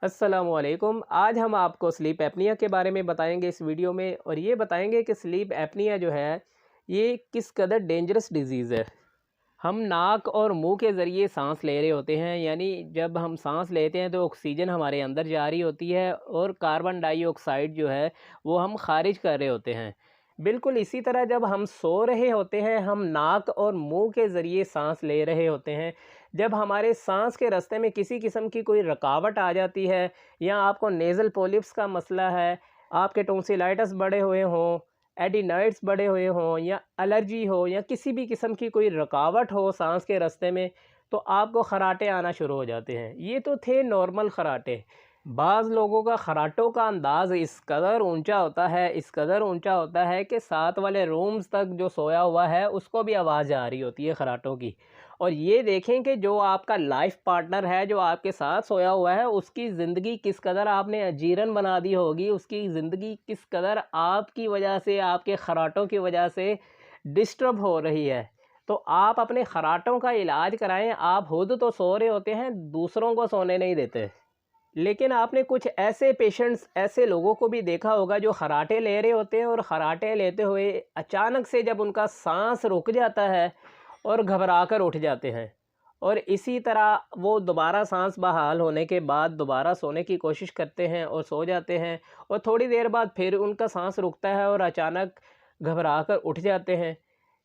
अस्सलाम वालेकुम। आज हम आपको स्लीप एपनिया के बारे में बताएंगे इस वीडियो में, और ये बताएंगे कि स्लीप एपनिया जो है ये किस कदर डेंजरस डिजीज़ है। हम नाक और मुंह के ज़रिए सांस ले रहे होते हैं, यानी जब हम सांस लेते हैं तो ऑक्सीजन हमारे अंदर जा रही होती है और कार्बन डाइऑक्साइड जो है वो हम खारिज कर रहे होते हैं। बिल्कुल इसी तरह जब हम सो रहे होते हैं हम नाक और मुंह के ज़रिए सांस ले रहे होते हैं। जब हमारे सांस के रास्ते में किसी किस्म की कोई रुकावट आ जाती है, या आपको नेज़ल पॉलिप्स का मसला है, आपके टोंसिलाइटिस बढ़े हुए हों, एडिनाइड्स बढ़े हुए हों, या एलर्जी हो, या किसी भी किस्म की कोई रुकावट हो सांस के रास्ते में, तो आपको खराटे आना शुरू हो जाते हैं। ये तो थे नॉर्मल खराटे। बाज़ लोगों का खराटों का अंदाज़ इस कदर ऊंचा होता है, इस कदर ऊंचा होता है कि साथ वाले रूम्स तक जो सोया हुआ है उसको भी आवाज़ आ रही होती है खराटों की। और ये देखें कि जो आपका लाइफ पार्टनर है, जो आपके साथ सोया हुआ है, उसकी ज़िंदगी किस कदर आपने अजीरन बना दी होगी, उसकी ज़िंदगी किस कदर आपकी वजह से, आपके खराटों की वजह से डिस्टर्ब हो रही है। तो आप अपने खराटों का इलाज कराएं। आप खुद तो सो रहे होते हैं, दूसरों को सोने नहीं देते। लेकिन आपने कुछ ऐसे पेशेंट्स, ऐसे लोगों को भी देखा होगा जो खराटे ले रहे होते हैं, और खराटे लेते हुए अचानक से जब उनका सांस रुक जाता है और घबरा कर उठ जाते हैं, और इसी तरह वो दोबारा सांस बहाल होने के बाद दोबारा सोने की कोशिश करते हैं और सो जाते हैं, और थोड़ी देर बाद फिर उनका सांस रुकता है और अचानक घबरा कर उठ जाते हैं।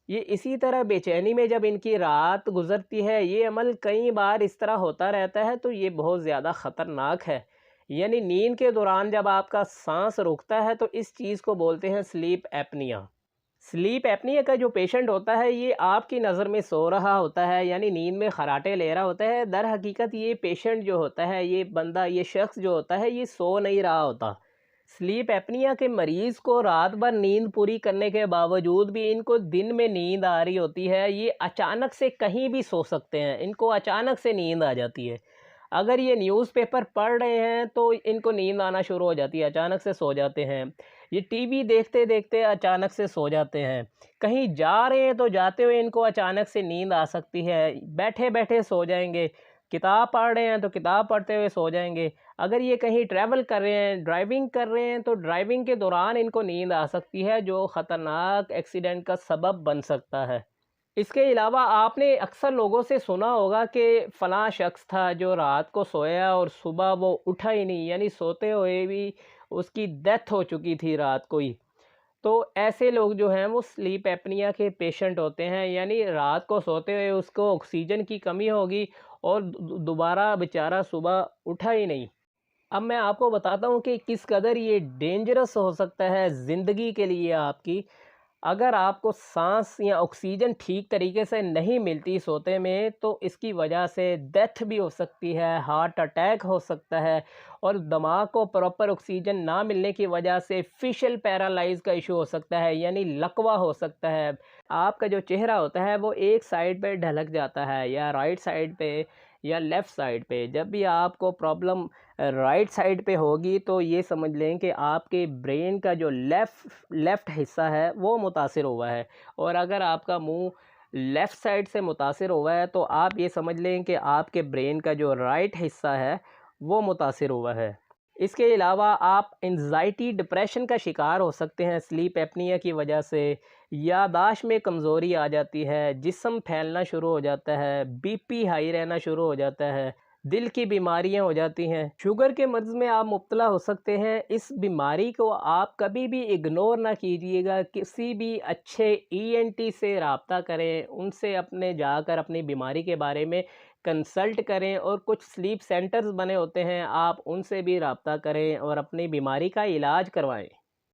ये इसी तरह बेचैनी में जब इनकी रात गुजरती है, ये अमल कई बार इस तरह होता रहता है, तो ये बहुत ज़्यादा ख़तरनाक है। यानी नींद के दौरान जब आपका सांस रुकता है तो इस चीज़ को बोलते हैं स्लीप एपनिया। स्लीप एपनिया का जो पेशेंट होता है ये आपकी नज़र में सो रहा होता है, यानी नींद में खराटे ले रहा होता है। दर हकीकत ये पेशेंट जो होता है, ये बंदा, ये शख्स जो होता है, ये सो नहीं रहा होता। स्लीप एपनिया के मरीज़ को रात भर नींद पूरी करने के बावजूद भी इनको दिन में नींद आ रही होती है। ये अचानक से कहीं भी सो सकते हैं, इनको अचानक से नींद आ जाती है। अगर ये न्यूज़पेपर पढ़ रहे हैं तो इनको नींद आना शुरू हो जाती है, अचानक से सो जाते हैं। ये टीवी देखते देखते अचानक से सो जाते हैं। कहीं जा रहे हैं तो जाते हुए इनको अचानक से नींद आ सकती है, बैठे बैठे सो जाएंगे। किताब पढ़ रहे हैं तो किताब पढ़ते हुए सो जाएंगे। अगर ये कहीं ट्रैवल कर रहे हैं, ड्राइविंग कर रहे हैं, तो ड्राइविंग के दौरान इनको नींद आ सकती है, जो ख़तरनाक एक्सीडेंट का सबब बन सकता है। इसके अलावा आपने अक्सर लोगों से सुना होगा कि फ़लाँ शख्स था जो रात को सोया और सुबह वो उठा ही नहीं, यानी सोते हुए भी उसकी डेथ हो चुकी थी रात को ही। तो ऐसे लोग जो हैं वो स्लीप एपनिया के पेशेंट होते हैं, यानी रात को सोते हुए उसको ऑक्सीजन की कमी होगी और दोबारा बेचारा सुबह उठा ही नहीं। अब मैं आपको बताता हूँ कि किस कदर ये डेंजरस हो सकता है ज़िंदगी के लिए आपकी। अगर आपको सांस या ऑक्सीजन ठीक तरीके से नहीं मिलती सोते में, तो इसकी वजह से डेथ भी हो सकती है, हार्ट अटैक हो सकता है, और दिमाग को प्रॉपर ऑक्सीजन ना मिलने की वजह से फेशियल पैरालाइज का इशू हो सकता है, यानी लकवा हो सकता है। आपका जो चेहरा होता है वो एक साइड पे ढलक जाता है, या राइट साइड पे या लेफ़्ट साइड पे। जब भी आपको प्रॉब्लम राइट साइड पे होगी तो ये समझ लें कि आपके ब्रेन का जो लेफ़्ट हिस्सा है वो मुतासिर हुआ है, और अगर आपका मुंह लेफ़्ट साइड से मुतासिर हुआ है तो आप ये समझ लें कि आपके ब्रेन का जो राइट हिस्सा है वो मुतासिर हुआ है। इसके अलावा आप एंजाइटी, डिप्रेशन का शिकार हो सकते हैं स्लीप एपनिया की वजह से। याददाश्त में कमज़ोरी आ जाती है, जिस्म फैलना शुरू हो जाता है, बीपी हाई रहना शुरू हो जाता है, दिल की बीमारियां हो जाती हैं, शुगर के मर्ज़ में आप मुब्तला हो सकते हैं। इस बीमारी को आप कभी भी इग्नोर ना कीजिएगा। किसी भी अच्छे ईएनटी से रब्ता करें, उनसे अपने जाकर अपनी बीमारी के बारे में कंसल्ट करें, और कुछ स्लीप सेंटर्स बने होते हैं, आप उनसे भी रब्ता करें और अपनी बीमारी का इलाज करवाएं।